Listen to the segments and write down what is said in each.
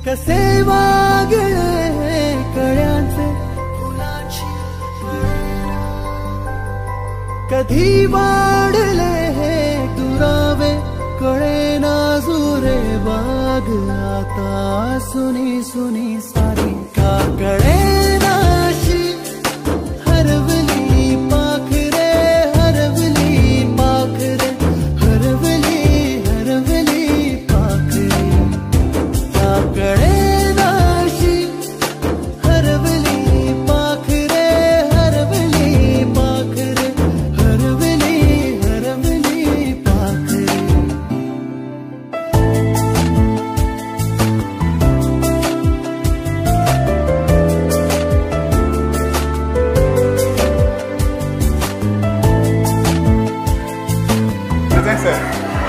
कसे वागले कळ्यांचे फुलाची कधी वाढले हे दुरावे कळे ना जुरे बाग आता सुनी सुनी सारी का कळे नाशी हरवली पाखरे हरवली पाखरे हरवली हरवली पाखरे का कळे नाशी हरवली पाखरे हरवली पाखरे हरवली हरवली पाखरे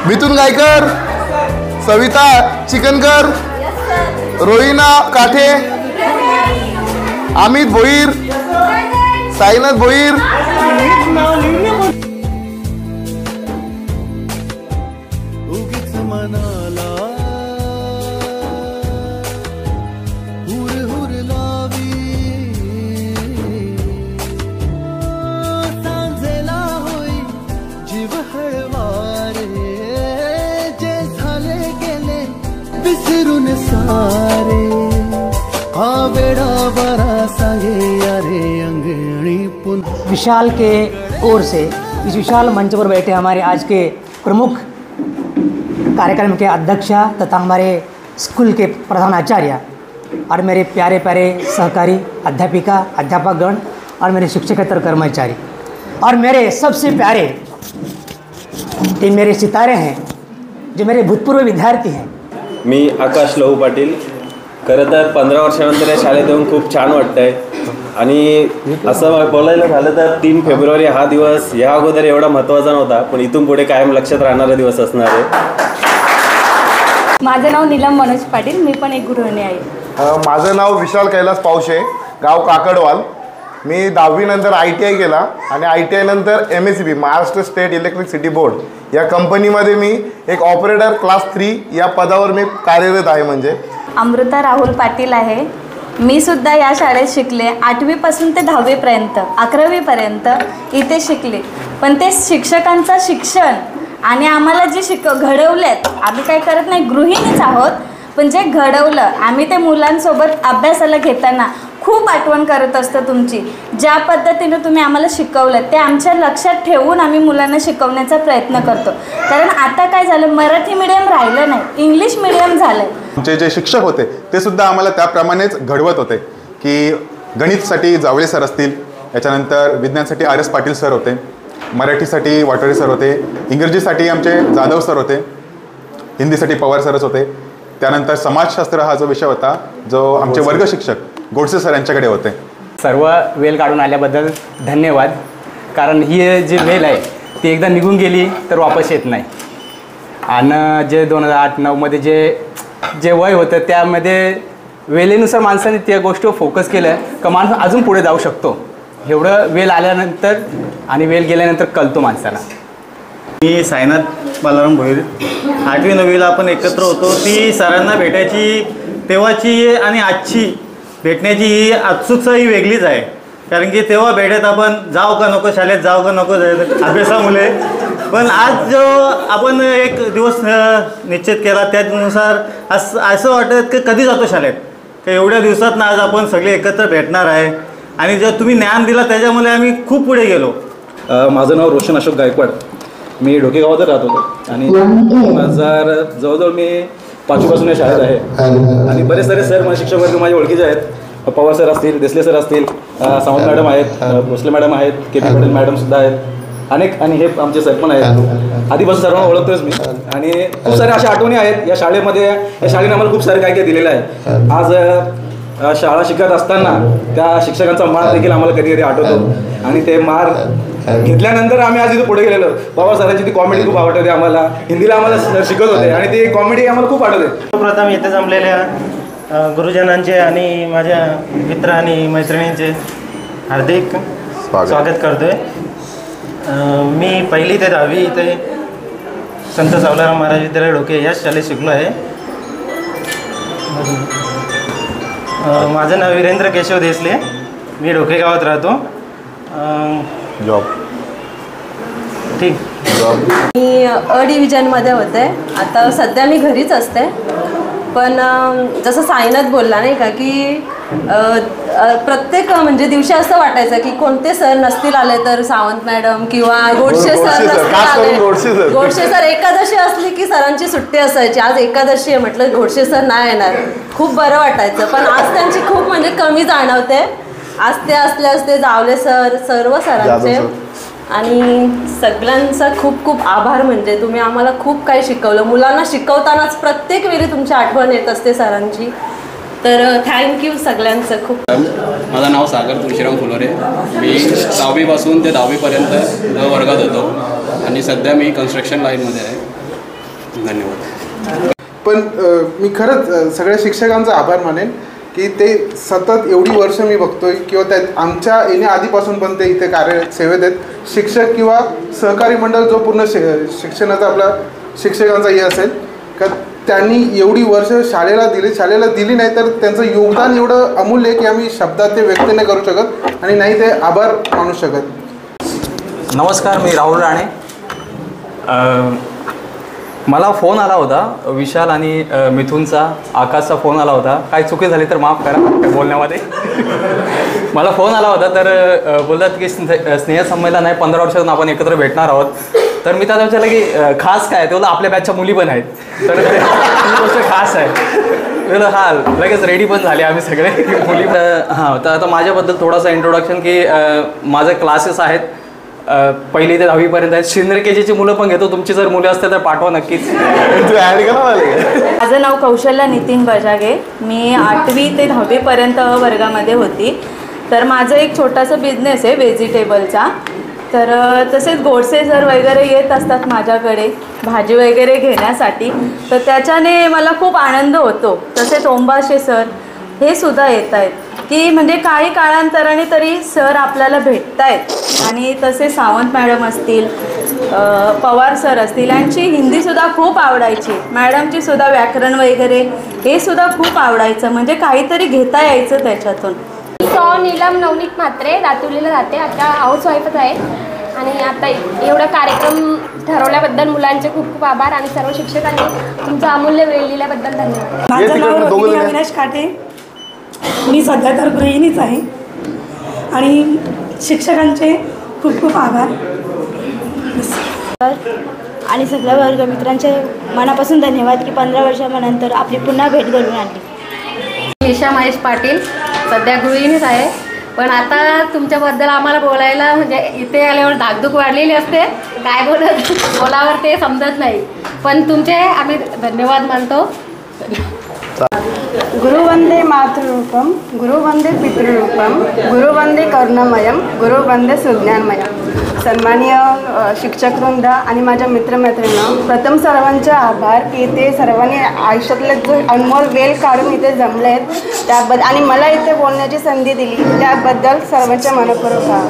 मिथुन गायकर, सविता चिकनकर, रोहिना काठे, अमित भोईर, साईनाथ भोईर, उगीच मनाला हुर हुर लावी सांजेला होई जीव हळवारे जे झाले गेले विसरून सारे हा वेडा बरा सांगे यारे अंगणी पुन। विशाल के ओर से इस विशाल मंच पर बैठे हमारे आज के प्रमुख कार्यक्रम के अध्यक्षा तथा हमारे स्कूल के प्रधानाचार्य और मेरे प्यारे प्यारे सहकारी अध्यापिका अध्यापकगण और मेरे शिक्षकेतर कर्मचारी और मेरे सबसे प्यारे ये मेरे सितारे हैं जो मेरे भूतपूर्व विद्यार्थी हैं। मी आकाश लहू पाटील। खरं तर 15 वर्षानंतर या शाळेत येऊन खूप छान वाटतंय आणि असं बोलायला झालं तर 3 फेब्रुवारी हा दिवस या अगोदर एवढा महत्त्वाचा नव्हता, पण इथून पुढे कायम लक्षात राहणारा दिवस असणार आहे। माझं नाव नीलम मनोज पाटील, मी पण एक गृहिणी आहे। माझं नाव विशाल कैलास पावशे, गाव काकडवाल। मी 10वी नंतर ITI केला आणि ITI नंतर MSCB Maharashtra state electricity board या कंपनीमध्ये मी एक ऑपरेटर क्लास 3 या पदावर मी कार्यरत आहे। म्हणजे अमृता राहुल पाटील आहे। मी सुद्धा या शाळेत शिकले, 8वी पासून ते 10वी पर्यंत 11वी पर्यंत इथे शिकले। पण ते शिक्षकांचं शिक्षण आणि आम्हाला जे घडवलेत, आम्ही काय करत नाही, गृहिणीच आहोत, पण जे घडवलं आम्ही ते मुलांसोबत अभ्यासाला घेताना खूप आठवण करत असतो तुमची। ज्या पद्धतीने तुम्ही आम्हाला शिकवलं ते आमच्या लक्षात ठेवून आम्ही मुलांना शिकवण्याचा प्रयत्न करतो। कारण आता काय झालं, मराठी मीडियम राहिलं नाही, इंग्लिश मीडियम झालं। आमचे जे शिक्षक होते ते सुद्धा आम्हाला त्याप्रमाणेच घडवत होते की गणितसाठी जावळे सर असतील, याच्यानंतर विज्ञानसाठी RS पाटील सर होते, मराठीसाठी वाटोळे सर होते, इंग्रजीसाठी आमचे जाधव सर होते, हिंदीसाठी पवार सरच होते। त्यानंतर समाजशास्त्र हा जो विषय होता जो आमचे वर्ग शिक्षक गोडसे सर यांच्याकडे होते। सर्व वेळ काढून आल्याबद्दल धन्यवाद। कारण ही जी वेळ आहे ती एकदा निघून गेली तर वापस येत नाही आणि जे 2008-9मध्ये जे वय होतं त्यामध्ये वेळेनुसार माणसाने त्या गोष्टीवर फोकस केलं का माणूस अजून पुढे जाऊ शकतो। एवढं वेळ आल्यानंतर आणि वेळ गेल्यानंतर कळतो माणसाला। मी साईनाथ बालाराम भोईर, 8वी 9वीला आपण एकत्र होतो। ती सरांना भेटायची तेव्हाची आणि आजची भेटण्याची ही उत्सुकता ही वेगळीच आहे। कारण की तेव्हा भेटत आपण जाऊ का नको शाळेत, जाऊ का नको अभ्यासामुळे, पण आज जो आपण एक दिवस निश्चित केला त्यानुसार असं वाटत की कधी जातो शाळेत, की एवढ्या दिवसात आज आपण सगळे एकत्र भेटणार आहे आणि जर तुम्ही ज्ञान दिला त्याच्यामुळे आम्ही खूप पुढे गेलो। माझं नाव रोशन अशोक गायकवाड, मी ढोकेगावात राहत होतो आणि 2000 जवळजवळ मी 5वीपासून या शाळेत आहे आणि बरेच सारे सर माझे शिक्षक वर्ग माझ्या ओळखीचे आहेत। पवार सर असतील, देसले सर असतील, सावंत मॅडम आहेत, भोसले मॅडम आहेत, KP पाटील मॅडमसुद्धा आहेत अनेक, आणि हे आमचे सर पण आहेत। आधीपासून सर्वांना ओळखतोच मी आणि खूप साऱ्या अशा आठवणी आहेत या शाळेमध्ये। या शाळेने आम्हाला खूप सारं काय काय दिलेलं आहे। आज शाळा शिकत असताना त्या शिक्षकांचा मार देखील आम्हाला कधी कधी आठवतो आणि ते मार घेतल्यानंतर आम्ही आज इथे पुढे गेलेलो। बाबा सरांची ती कॉमेडी खूप आवडते आम्हाला, हिंदीला आम्हाला सर शिकवत होते आणि ती कॉमेडी आम्हाला खूप आवडते। प्रथम येथे जमलेल्या गुरुजनांचे आणि माझ्या मित्र आणि मैत्रिणींचे हार्दिक स्वागत करतोय। मी 1ली ते 10वी इथे संत सावलाराम महाराज विद्यालय ढोके या शाळेत शिकलो आहे। माझं नाव वीरेंद्र केशव देसले, मी ढोकेगावात राहतो. जॉब ठीक. मी अ डिव्हिजनमध्ये होते. आता सध्या मी घरीच असते. पण जसं साईनाथ बोलला नाही का की प्रत्येक म्हणजे दिवशी असं वाटायचं की कोणते सर नसतील आले तर सावंत मॅडम किंवा गोडसे सर नसतील आले. गोडसे सर एकादशी असली की सरांची सुट्टी असायची. आज एकादशी आहे म्हटलं घोडसे सर नाही येणार, खूप बरं वाटायचं. पण आज त्यांची खूप म्हणजे कमी जाणवते. आज ते असते जावले सर, सर्व सरांचे आणि सगळ्यांचा खूप खूप आभार. म्हणजे तुम्ही आम्हाला खूप काही शिकवलं. मुलांना शिकवतानाच प्रत्येक वेळी तुमची आठवण येत असते सरांची. तर थँक्यू सगळ्यांचं खूप. माझं नाव सागर तुळशीराम फुलोरे. मी 6वीपासून ते 10वीपर्यंत वर्गात होतो आणि सध्या मी कन्स्ट्रक्शन लाईनमध्ये आहे. धन्यवाद. पण मी खरंच सगळ्या शिक्षकांचा आभार मानेन की ते सतत एवढी वर्ष मी बघतोय किंवा त्या आमच्या येण्याआधीपासून पण ते इथे सेवेत आहेत. शिक्षक किंवा सहकारी मंडळ जो पूर्ण शिक्षणाचा आपला शिक्षकांचा हे असेल का त्यांनी एवढी वर्ष शाळेला दिली नाही तर त्यांचं योगदान एवढं अमूल्य आहे की आम्ही शब्दात ते व्यक्त नाही करू शकत आणि नाही ते आभार मानू शकत. नमस्कार, मी राहुल राणे. मला फोन आला होता विशाल आणि मिथुनचा, आकाशचा फोन आला होता. काही चुकी झाली तर माफ करा बोलण्यामध्ये. मला फोन आला होता तर बोलतात की स्नेहसंमेलन आहे, 15 वर्षातून आपण एकत्र भेटणार आहोत. तर मी त्याला विचारलं की खास काय? ते बोललं आपल्या बॅचच्या मुली पण आहेत. तर ही गोष्ट खास आहे. बोललं हां, लगेच रेडी पण झाले आम्ही सगळे मुली. हां, तर आता माझ्याबद्दल थोडासा इंट्रोडक्शन की माझे क्लासेस आहेत 1ली ते 10वीपर्यंत आहेत. सिनियर केजीची मुलं पण घेतो. तुमची जर मुलं असते तर पाठवा नक्कीच. माझं नाव कौशल्या नितीन बजागे. मी 8वी ते 10वीपर्यंत वर्गामध्ये होती. तर माझं एक छोटासा बिझनेस आहे व्हेजिटेबलचा. तर तसेच गोडसे सर वगैरे येत असतात माझ्याकडे भाजी वगैरे घेण्यासाठी. तर त्याच्याने मला खूप आनंद होतो. तसेच ओंबाशे सर हे सुद्धा येत आहेत की म्हणजे काही काळांतराने तरी सर आपल्याला भेटत आहेत. आणि तसे सावंत मॅडम असतील, पवार सर असतील, यांची हिंदीसुद्धा खूप आवडायची. मॅडमची सुद्धा व्याकरण वगैरे हे सुद्धा खूप आवडायचं. म्हणजे काहीतरी घेता यायचं त्याच्यातून. नीलम नवनीत म्हात्रे, दातुलीला राहते. आता हाऊसवाईफच आहे. आणि आता एवढा कार्यक्रम ठरवल्याबद्दल मुलांचे खूप खूप आभार आणि सर्व शिक्षकांनी तुमचा अमूल्य वेळ दिल्याबद्दल धन्यवाद. माझं नाव रोहिणी अविनाश काटे. मी सध्या तर गृहिणीच आहे आणि शिक्षकांचे खूप खूप आभार. आणि सगळ्या वर्गमित्रांचे मनापासून धन्यवाद की 15 वर्षानंतर आपली पुन्हा भेट घडवून आणली. ईशा महेश पाटील, सध्या गृहिणीच आहे. पण आता तुमच्याबद्दल आम्हाला बोलायला म्हणजे इथे आल्यावर धाकधूक वाढलेली असते. काय बोलावर ते समजत नाही. पण तुमचे आम्ही धन्यवाद मानतो. गुरुवंदे मातृरूपम, गुरुवंदे पितृरूपम, गुरुवंदे करुणामयम, गुरुवंदे सुज्ञानमयम. सन्माननीय शिक्षकवृंद आणि माझ्या मित्रमैत्रिणींना प्रथम सर्वांचे आभार की ते सर्वांनी आयुष्यातले जो अनमोल वेळ काढून इथे जमले आहेत त्याबद्दल आणि मला इथे बोलण्याची संधी दिली त्याबद्दल सर्वांचे मनपूर्वक आभार.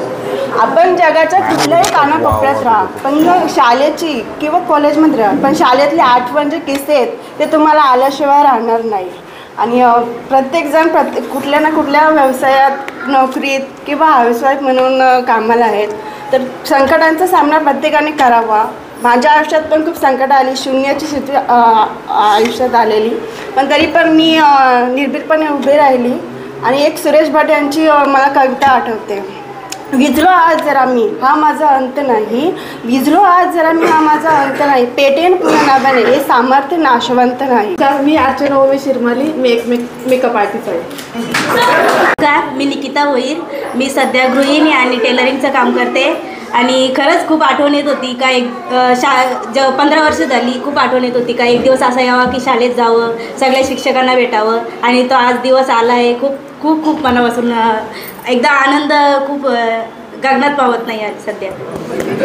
आपण जगाच्या कुठल्याही कानाकोपऱ्यात राहा पण शाळेची किंवा कॉलेजमध्ये राहा पण शाळेतले आठवण जे किस्से आहेत ते तुम्हाला आल्याशिवाय राहणार नाही. आणि प्रत्येकजण कुठल्या ना कुठल्या व्यवसायात नोकरीत किंवा हाऊसवाईफ म्हणून कामाला आहेत. तर संकटांचा सामना प्रत्येकाने करावा. माझ्या आयुष्यात पण खूप संकट आली, शून्याची स्थिती आयुष्यात आलेली, पण तरी पण मी निर्भीडपणे उभी राहिली. आणि एक सुरेश भट यांची मला कविता आठवते. विझलो आज जरा मी हा माझा अंत नाही, विझलो आज जरा मी हा माझा अंत नाही, पेटेन पुन्हा नावाने हे सामर्थ्य नाशवंत नाही. मी अर्चना ओमे शिरमाली, मी एक मेकअप आर्टिस्ट आहे. नमस्कार, मी निकिता भोईर. मी सध्या गृहिणी आणि टेलरिंगचं काम करते. आणि खरंच खूप आठवण येत होती का 15 वर्ष झाली. खूप आठवण येत होती का एक दिवस असा यावा की शाळेत जावं, सगळ्या शिक्षकांना भेटावं. आणि तो आज दिवस आला आहे. खूप खूप खूप मनापासून एकदा आनंद खूप गगनात पावत नाही आहे सध्या.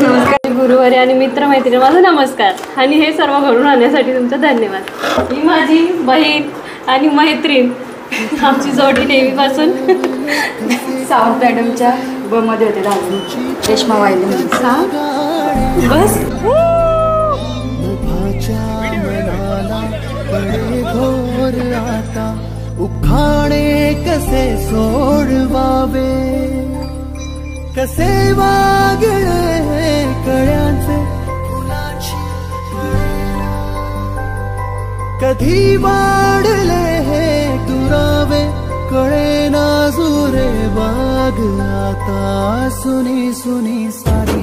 नमस्कार गुरुवारी आणि मित्रमैत्रिणी, माझा नमस्कार. आणि हे सर्व घडून आणण्यासाठी तुमचा धन्यवाद. ही माझी बहीण आणि मैत्रीण, आमची जोडी नेहमीपासून. सावंत मॅडमच्या मध्ये होते राहून रेश्मा वाहिले बस. घोर आता उखाणे कसे सोडवावे, कसे वागळे कळ्यांचे फुलाची कळेना, कधी वाढले हे दुरावे कळेना जुरे बाग आता सुनी सुनी सारी